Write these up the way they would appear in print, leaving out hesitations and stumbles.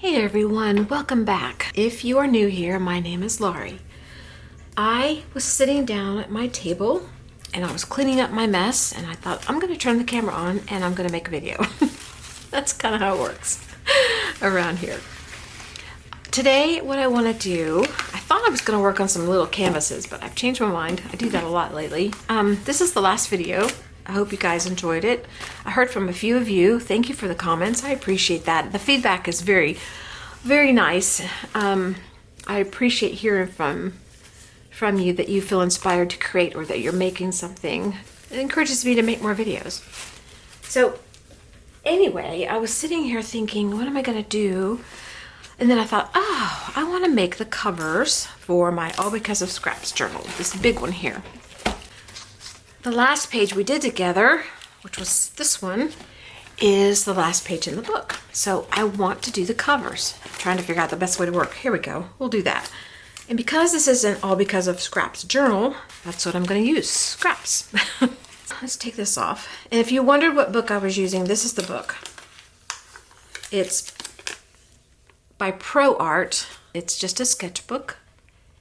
Hey everyone, welcome back. If you are new here, my name is Laurie. I was sitting down at my table and I was cleaning up my mess and I thought I'm going to turn the camera on and I'm going to make a video. That's kind of how it works around here. Today what I want to do, I thought I was going to work on some little canvases, but I've changed my mind. I do that a lot lately. This is the last video. I hope you guys enjoyed it. I heard from a few of you. Thank you for the comments. I appreciate that. The feedback is very, very nice. I appreciate hearing from you that you feel inspired to create or that you're making something. It encourages me to make more videos. So anyway, I was sitting here thinking, what am I going to do? And then I thought, oh, I want to make the covers for my All Because of Scraps journal. This big one here. The last page we did together, which was this one, is the last page in the book. So I want to do the covers. I'm trying to figure out the best way to work. Here we go. We'll do that. And because this is an All Because of Scraps journal, that's what I'm going to use, scraps. Let's take this off. And if you wondered what book I was using, this is the book. It's by Pro Art. It's just a sketchbook.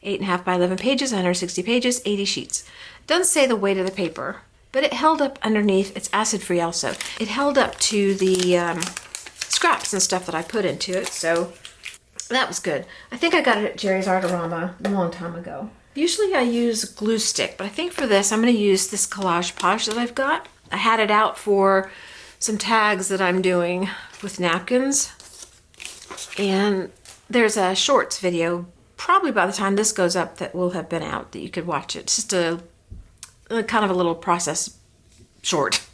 8.5 by 11 pages, 160 pages, 80 sheets. Doesn't say the weight of the paper, but it held up underneath. It's acid-free also. It held up to the scraps and stuff that I put into it, so that was good. I think I got it at Jerry's Artorama a long time ago. Usually I use glue stick, but I think for this I'm going to use this collage posh that I've got. I had it out for some tags that I'm doing with napkins, and there's a shorts video probably by the time this goes up that will have been out that you could watch it. It's just a kind of a little process short.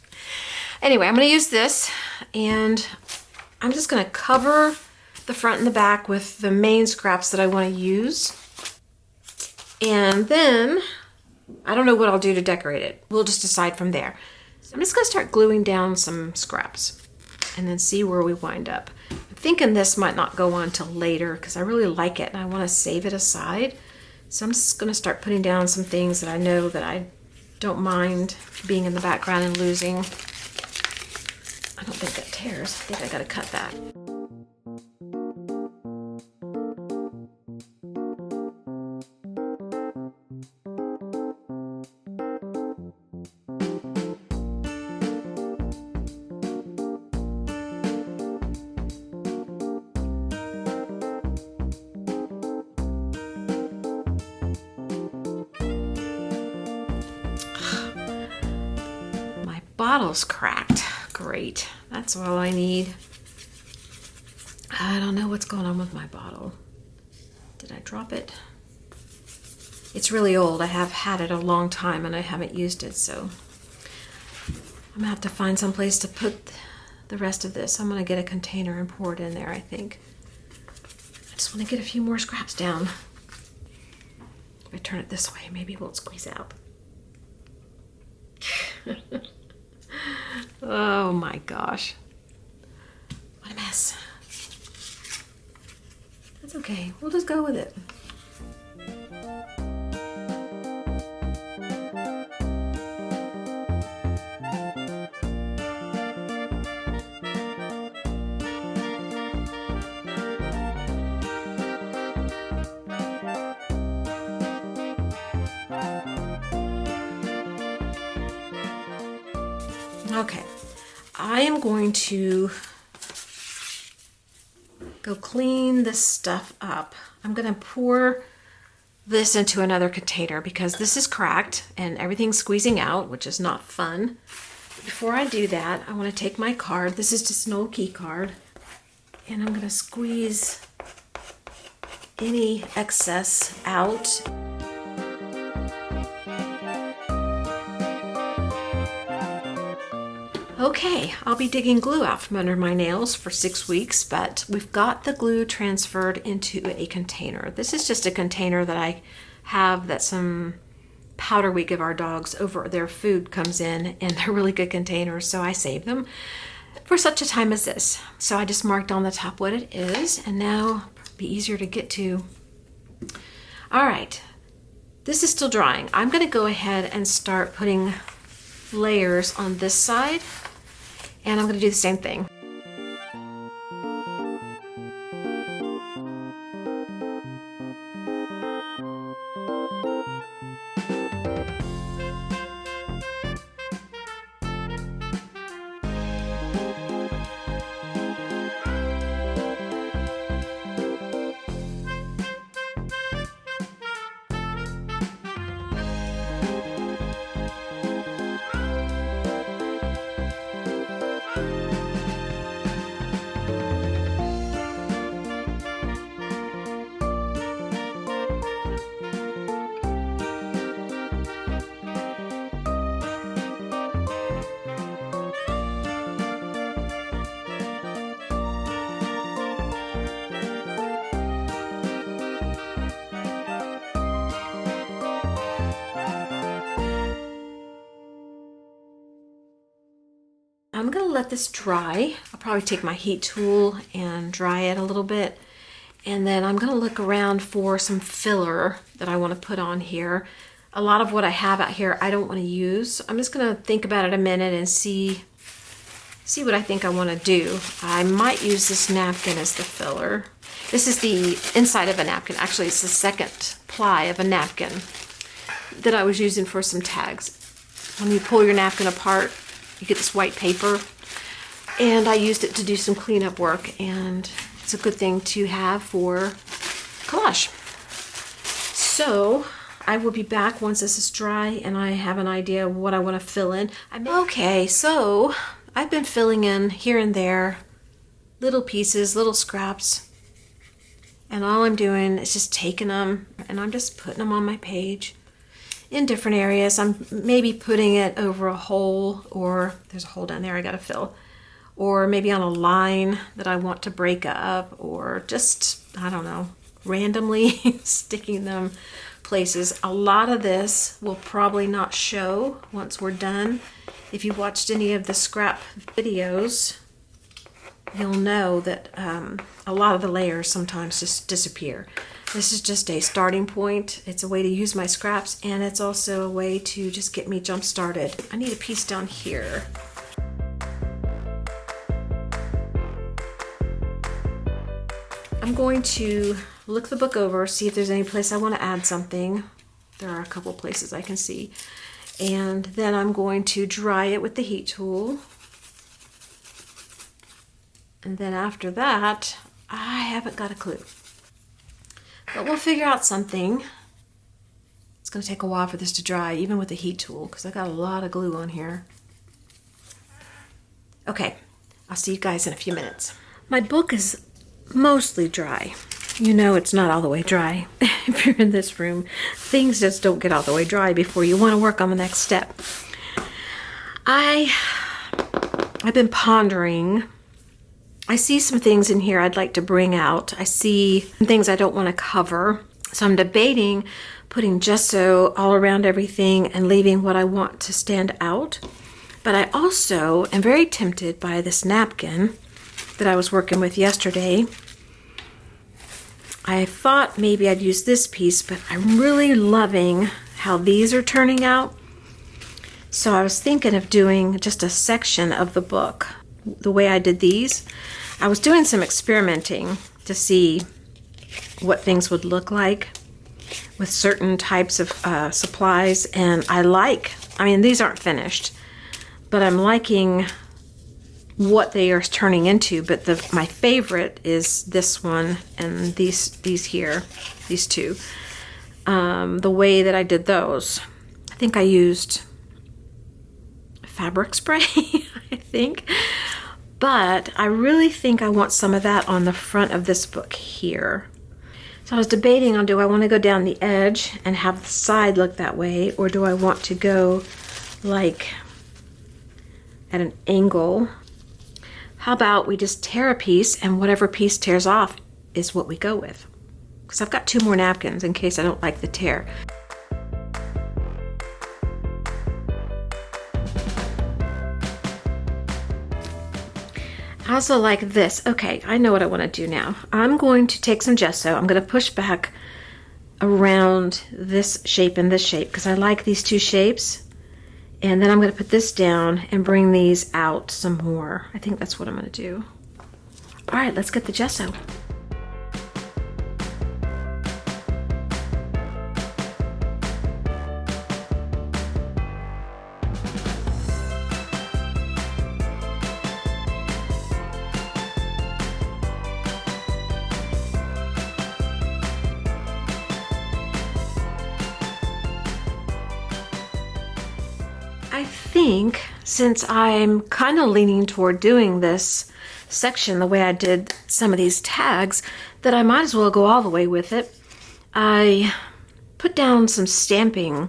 Anyway, I'm going to use this and I'm just going to cover the front and the back with the main scraps that I want to use. And then I don't know what I'll do to decorate it. We'll just decide from there. So I'm just going to start gluing down some scraps and then see where we wind up. I'm thinking this might not go on till later because I really like it and I want to save it aside. So I'm just going to start putting down some things that I know that I don't mind being in the background and losing. I don't think that tears. I think I gotta cut that. Bottle's cracked. Great. That's all I need. I don't know what's going on with my bottle. Did I drop it? It's really old. I have had it a long time and I haven't used it, so I'm gonna have to find some place to put the rest of this. I'm gonna get a container and pour it in there, I think. I just want to get a few more scraps down. If I turn it this way, maybe it won't squeeze out. Oh my gosh. What a mess. That's okay. We'll just go with it. Okay, I am going to go clean this stuff up. I'm going to pour this into another container because this is cracked and everything's squeezing out, which is not fun. Before I do that, I want to take my card. This is just an old key card, and I'm going to squeeze any excess out. Okay, I'll be digging glue out from under my nails for 6 weeks, but we've got the glue transferred into a container. This is just a container that I have that some powder we give our dogs over their food comes in, and they're really good containers, so I save them for such a time as this. So I just marked on the top what it is, and now it'll be easier to get to. All right, this is still drying. I'm gonna go ahead and start putting layers on this side, and I'm going to do the same thing. I'm gonna let this dry. I'll probably take my heat tool and dry it a little bit. And then I'm gonna look around for some filler that I wanna put on here. A lot of what I have out here I don't wanna use. I'm just gonna think about it a minute and see what I think I wanna do. I might use this napkin as the filler. This is the inside of a napkin. Actually, it's the second ply of a napkin that I was using for some tags. When you pull your napkin apart, you get this white paper, and I used it to do some cleanup work, and it's a good thing to have for collage. So I will be back once this is dry and I have an idea of what I want to fill in. Okay, so I've been filling in here and there little pieces, little scraps, and all I'm doing is just taking them and I'm just putting them on my page in different areas. I'm maybe putting it over a hole, or there's a hole down there I gotta fill, or maybe on a line that I want to break up, or just, I don't know, randomly sticking them places. A lot of this will probably not show once we're done. If you watched any of the scrap videos, you'll know that a lot of the layers sometimes just disappear. This is just a starting point. It's a way to use my scraps, and it's also a way to just get me jump started. I need a piece down here. I'm going to look the book over, see if there's any place I want to add something. There are a couple places I can see. And then I'm going to dry it with the heat tool. And then after that, I haven't got a clue. But we'll figure out something. It's going to take a while for this to dry, even with the heat tool, because I got a lot of glue on here. Okay, I'll see you guys in a few minutes. My book is mostly dry. You know it's not all the way dry. If you're in this room, things just don't get all the way dry before you want to work on the next step. I've been pondering. I see some things in here I'd like to bring out. I see things I don't want to cover. So I'm debating putting gesso all around everything and leaving what I want to stand out. But I also am very tempted by this napkin that I was working with yesterday. I thought maybe I'd use this piece, but I'm really loving how these are turning out. So I was thinking of doing just a section of the book the way I did these. I was doing some experimenting to see what things would look like with certain types of supplies, and I mean, these aren't finished, but I'm liking what they are turning into. But my favorite is this one and these here, these two. The way that I did those, I think I used fabric spray, I think. But I really think I want some of that on the front of this book here. So I was debating on, do I want to go down the edge and have the side look that way, or do I want to go like at an angle? How about we just tear a piece, and whatever piece tears off is what we go with? Because I've got 2 more napkins in case I don't like the tear. I also like this. Okay, I know what I want to do now. I'm going to take some gesso. I'm going to push back around this shape and this shape because I like these 2 shapes. And then I'm going to put this down and bring these out some more. I think that's what I'm going to do. All right, let's get the gesso. I think since I'm kind of leaning toward doing this section the way I did some of these tags, that I might as well go all the way with it. I put down some stamping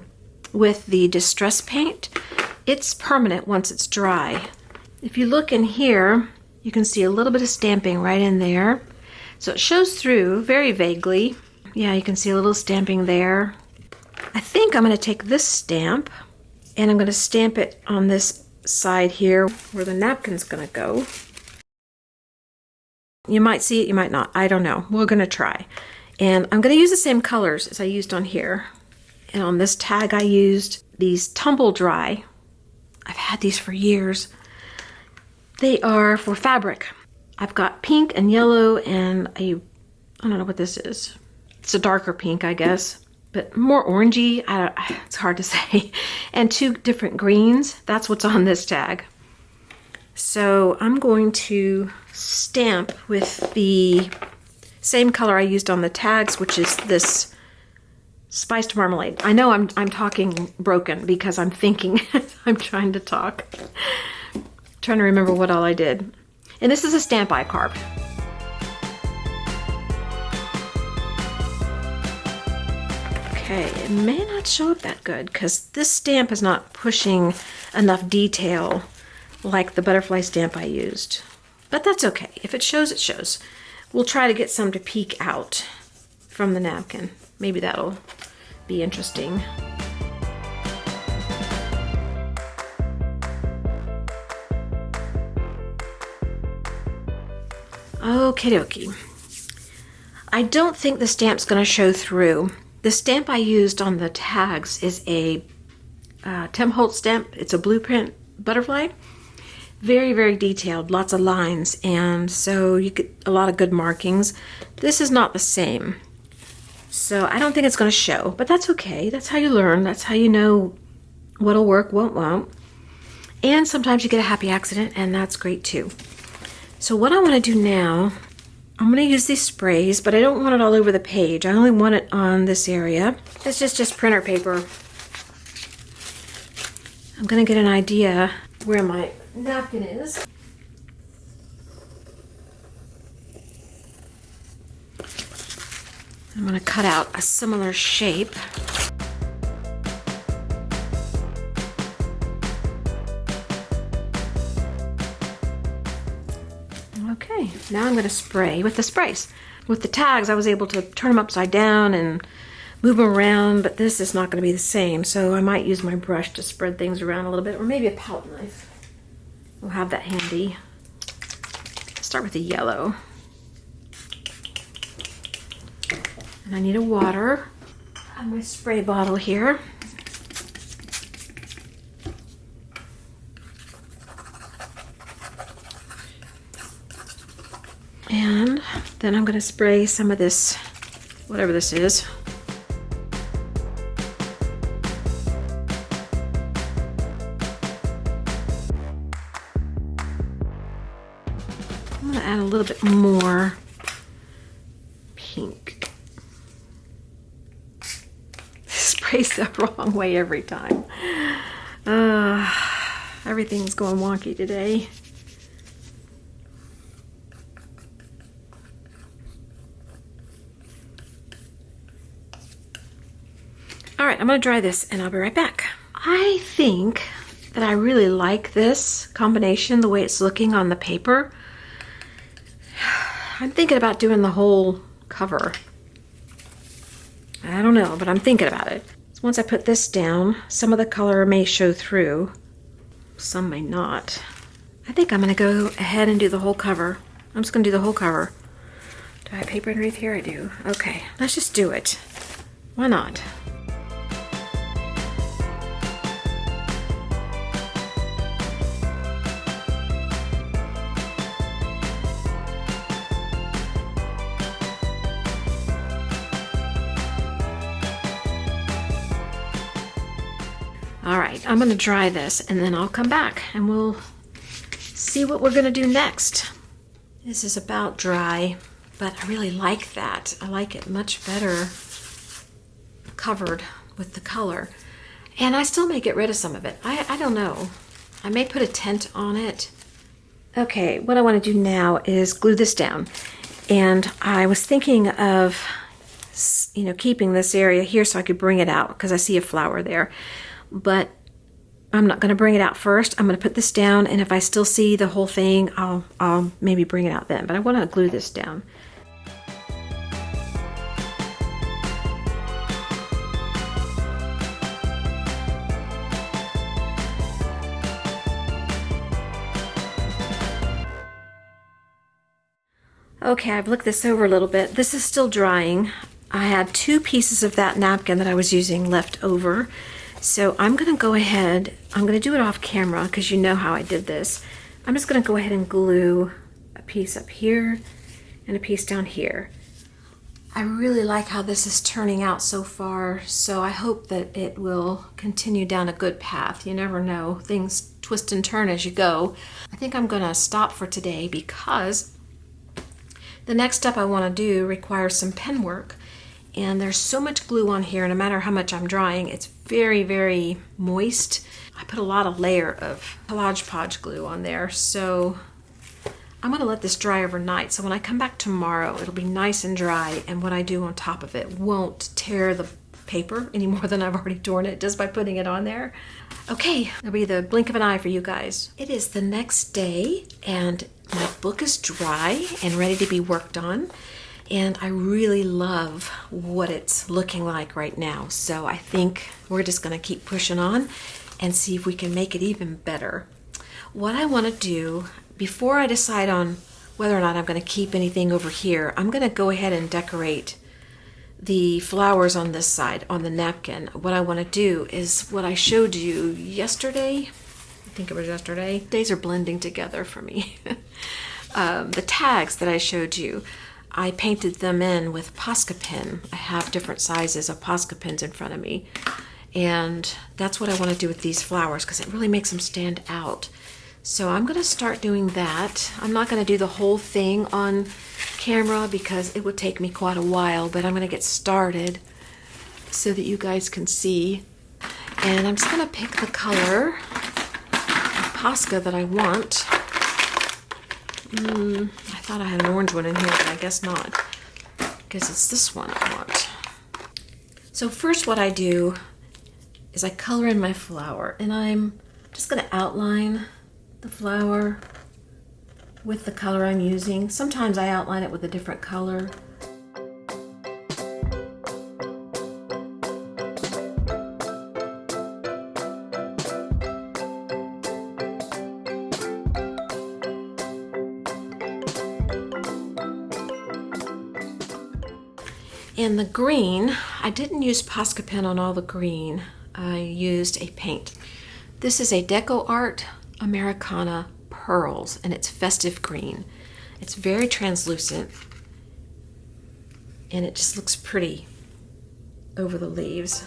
with the distress paint. It's permanent once it's dry. If you look in here, you can see a little bit of stamping right in there. So it shows through very vaguely. Yeah, you can see a little stamping there. I think I'm going to take this stamp and I'm going to stamp it on this side here where the napkin's gonna go. You might see it, you might not. I don't know. We're gonna try. And I'm gonna use the same colors as I used on here. And on this tag I used these Tumble Dry. I've had these for years. They are for fabric. I've got pink and yellow and I don't know what this is. It's a darker pink, I guess, but more orangey. It's hard to say. And 2 different greens. That's what's on this tag. So I'm going to stamp with the same color I used on the tags, which is this spiced marmalade. I know I'm talking broken because I'm thinking I'm trying to talk. Trying to remember what all I did. And this is a stamp I carved. Okay, it may not show up that good because this stamp is not pushing enough detail like the butterfly stamp I used. But that's okay. If it shows, it shows. We'll try to get some to peek out from the napkin. Maybe that'll be interesting. Okie dokie. I don't think the stamp's going to show through. The stamp I used on the tags is a Tim Holtz stamp. It's a blueprint butterfly. Very, very detailed, lots of lines, and so you get a lot of good markings. This is not the same. So I don't think it's going to show, but that's okay. That's how you learn. That's how you know what'll work, what won't. And sometimes you get a happy accident, and that's great too. So what I want to do now, I'm going to use these sprays, but I don't want it all over the page. I only want it on this area. This is just printer paper. I'm going to get an idea where my napkin is. I'm going to cut out a similar shape. Okay, now I'm going to spray with the sprays. With the tags, I was able to turn them upside down and move them around, but this is not going to be the same, so I might use my brush to spread things around a little bit, or maybe a palette knife. We'll have that handy. Start with the yellow. And I need a water. I have my spray bottle here. And then I'm going to spray some of this, whatever this is. I'm going to add a little bit more pink. Sprays the wrong way every time. Everything's going wonky today. All right, I'm going to dry this and I'll be right back. I think that I really like this combination, the way it's looking on the paper. I'm thinking about doing the whole cover. I don't know, but I'm thinking about it. So once I put this down, some of the color may show through. Some may not. I think I'm going to go ahead and do the whole cover. I'm just going to do the whole cover. Do I have paper underneath here? I do. Okay, let's just do it. Why not? All right, I'm going to dry this and then I'll come back and we'll see what we're going to do next. This is about dry, but I really like that. I like it much better covered with the color. And I still may get rid of some of it. I don't know. I may put a tint on it. Okay, what I want to do now is glue this down. And I was thinking of, keeping this area here so I could bring it out because I see a flower there. But I'm not going to bring it out first. I'm going to put this down, and if I still see the whole thing, I'll maybe bring it out then. But I want to glue this down. Okay, I've looked this over a little bit. This is still drying. I had 2 pieces of that napkin that I was using left over. So I'm gonna go ahead, I'm gonna do it off camera because you know how I did this. I'm just gonna go ahead and glue a piece up here and a piece down here. I really like how this is turning out so far, so I hope that it will continue down a good path. You never know, things twist and turn as you go. I think I'm gonna stop for today because the next step I wanna do requires some pen work, and there's so much glue on here, no matter how much I'm drying, it's very, very moist. I put a lot of layer of Collage Podge glue on there, so I'm gonna let this dry overnight, so when I come back tomorrow, it'll be nice and dry, and what I do on top of it won't tear the paper any more than I've already torn it just by putting it on there. Okay, it'll be the blink of an eye for you guys. It is the next day, and my book is dry and ready to be worked on, and I really love what it's looking like right now, so I think we're just gonna keep pushing on and see if we can make it even better. What I wanna do, before I decide on whether or not I'm going to keep anything over here, I'm going to go ahead and decorate the flowers on this side, on the napkin. What I want to do is what I showed you yesterday. I think it was yesterday. Days are blending together for me. The tags that I showed you, I painted them in with Posca pen. I have different sizes of Posca pens in front of me. And that's what I want to do with these flowers because it really makes them stand out. So I'm going to start doing that. I'm not going to do the whole thing on camera because it would take me quite a while, but I'm going to get started so that you guys can see. And I'm just going to pick the color of Posca that I want. I thought I had an orange one in here, but I guess not, because it's this one I want. So first what I do is I color in my flower, and I'm just going to outline the flower with the color I'm using. Sometimes I outline it with a different color. And the green, I didn't use Posca pen on all the green. I used a paint. This is a Deco Art Americana Pearls, and it's festive green. It's very translucent, and it just looks pretty over the leaves.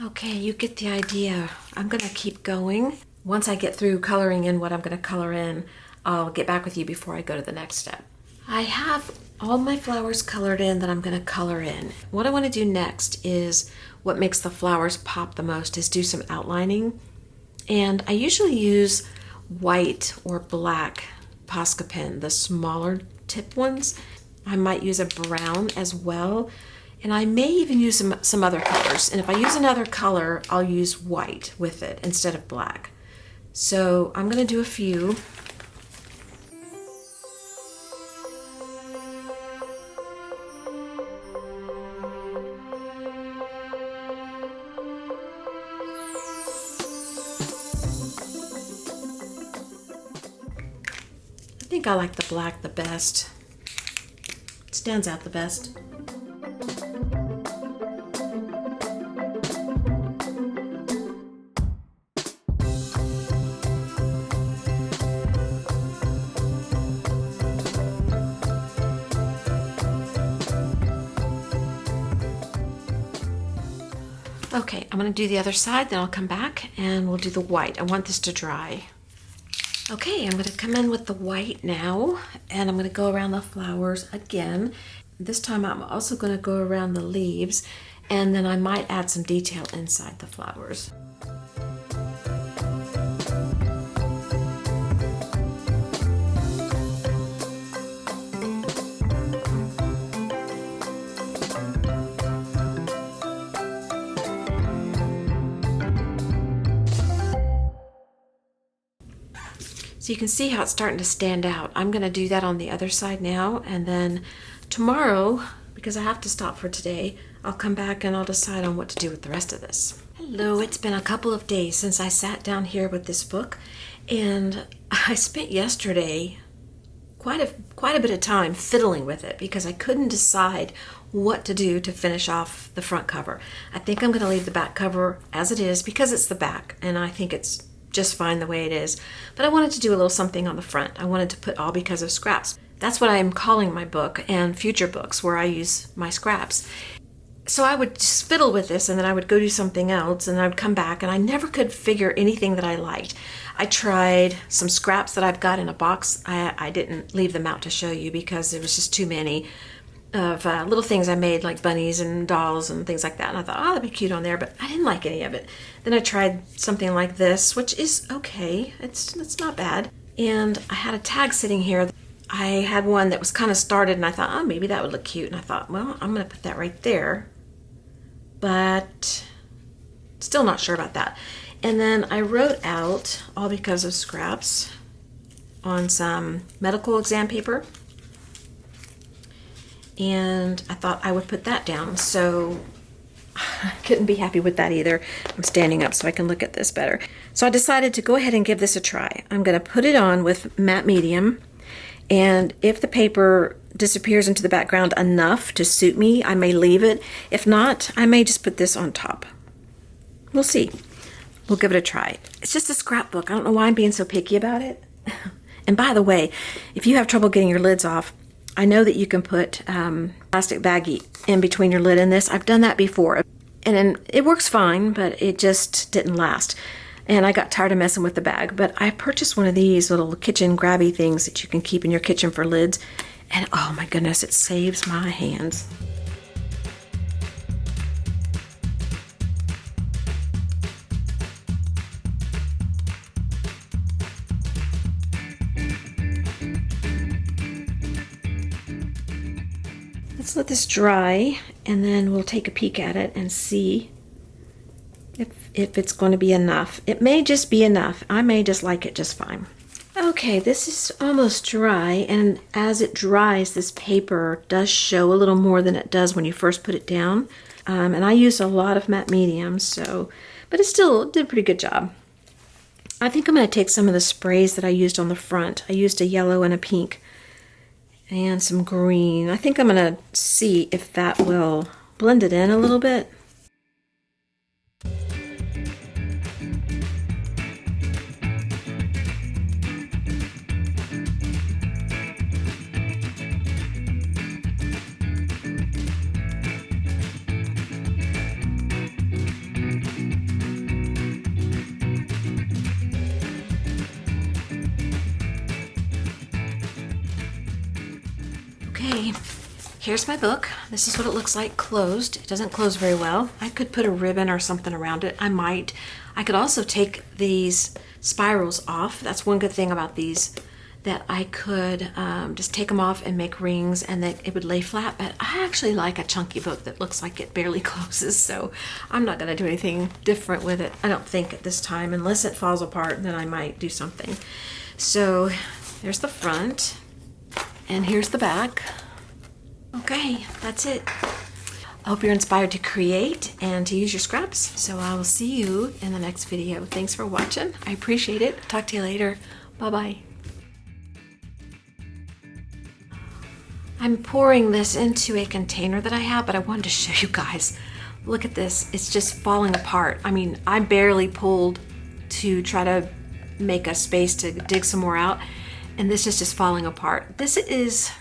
Okay, you get the idea. I'm gonna keep going. Once I get through coloring in what I'm gonna color in, I'll get back with you before I go to the next step. I have all my flowers colored in that I'm gonna color in. What I wanna do next is what makes the flowers pop the most is do some outlining. And I usually use white or black Posca pen, the smaller tip ones. I might use a brown as well. And I may even use some other colors. And if I use another color, I'll use white with it instead of black. So I'm gonna do a few. I think I like the black the best. It stands out the best. Okay, I'm gonna do the other side, then I'll come back and we'll do the white. I want this to dry. Okay, I'm gonna come in with the white now, and I'm gonna go around the flowers again. This time I'm also gonna go around the leaves, and then I might add some detail inside the flowers. So you can see how it's starting to stand out. I'm gonna do that on the other side now, and then tomorrow, because I have to stop for today, I'll come back and I'll decide on what to do with the rest of this. Hello, it's been a couple of days since I sat down here with this book, and I spent yesterday quite a bit of time fiddling with it because I couldn't decide what to do to finish off the front cover. I think I'm going to leave the back cover as it is because it's the back, and I think it's just fine the way it is. But I wanted to do a little something on the front. I wanted to put all because of scraps. That's what I'm calling my book and future books, where I use my scraps. So I would just fiddle with this, and then I would go do something else, and I would come back, and I never could figure anything that I liked. I tried some scraps that I've got in a box. I didn't leave them out to show you because there was just too many of little things I made, like bunnies and dolls and things like that. And I thought, oh, that'd be cute on there, but I didn't like any of it. Then I tried something like this, which is okay. It's not bad. And I had a tag sitting here. I had one that was kind of started, and I thought, oh, maybe that would look cute. And I thought, well, I'm going to put that right there. But still not sure about that. And then I wrote out all because of scraps on some medical exam paper. And I thought I would put that down. So I couldn't be happy with that either. I'm standing up so I can look at this better. So I decided to go ahead and give this a try. I'm going to put it on with matte medium. And if the paper disappears into the background enough to suit me, I may leave it. If not, I may just put this on top. We'll see. We'll give it a try. It's just a scrapbook. I don't know why I'm being so picky about it. And by the way, if you have trouble getting your lids off, I know that you can put plastic baggie in between your lid and this. I've done that before. And it works fine, but it just didn't last. And I got tired of messing with the bag. But I purchased one of these little kitchen grabby things that you can keep in your kitchen for lids. And oh my goodness, it saves my hands. Let's let this dry, and then we'll take a peek at it and see if it's going to be enough. It may just be enough. I may just like it just fine. Okay, this is almost dry, and as it dries, this paper does show a little more than it does when you first put it down. And I used a lot of matte medium, but it still did a pretty good job. I think I'm going to take some of the sprays that I used on the front. I used a yellow and a pink and some green. I think I'm going to see if that will blend it in a little bit. Okay, here's my book. This is what it looks like closed. It doesn't close very well. I could put a ribbon or something around it. I might. I could also take these spirals off. That's one good thing about these, that I could just take them off and make rings, and that it would lay flat. But I actually like a chunky book that looks like it barely closes, so I'm not going to do anything different with it, I don't think, at this time. Unless it falls apart, then I might do something. So there's the front. And here's the back. Okay, that's it. I hope you're inspired to create and to use your scraps. So I will see you in the next video. Thanks for watching. I appreciate it. Talk to you later. Bye-bye. I'm pouring this into a container that I have, but I wanted to show you guys. Look at this. It's just falling apart. I mean, I barely pulled to try to make a space to dig some more out. And this is just falling apart. This is,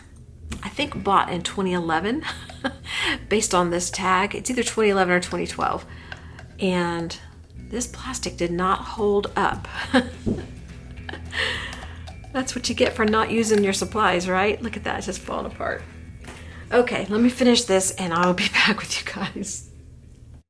I think, bought in 2011 based on this tag. It's either 2011 or 2012. And this plastic did not hold up. That's what you get for not using your supplies, right? Look at that, it's just falling apart. Okay, let me finish this and I'll be back with you guys.